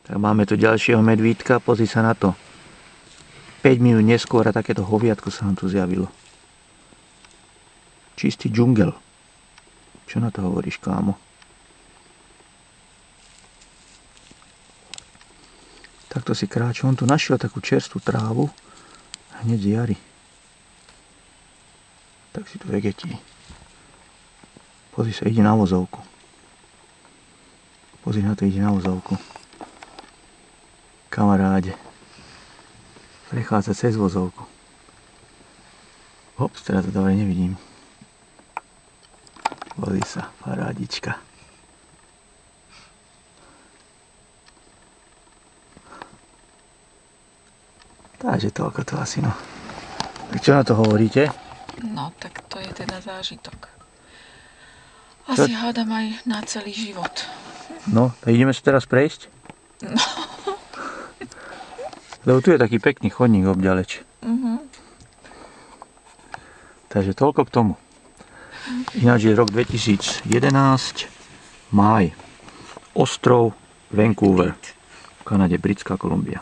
Tak máme tu ďalšieho medvídka, pozri sa na to. 5 minút neskôr a takéto hoviatko sa nám tu zjavilo. Čistý džungel. Čo na to hovoríš, kámo? Takto si kráča. On tu našiel takú čerstvú trávu hneď z jary. Tak si tu vegetí. Pozri sa, ide na vozovku. Pozri na to, ide na vozovku. Kamaráde. Prechádza cez vozovku. Hops, teraz to dobre nevidím. Pozri sa, parádička. Takže toľko to asi, no. Tak čo na to hovoríte? No, tak to je teda zážitok. Asi hádam aj na celý život. No, tak ideme sa teraz prejsť? No. Lebo tu je taký pekný chodník obďaleč. Takže toľko k tomu. Ináč je rok 2011, máj. Ostrov Vancouver v Kanade, Britská Kolumbia.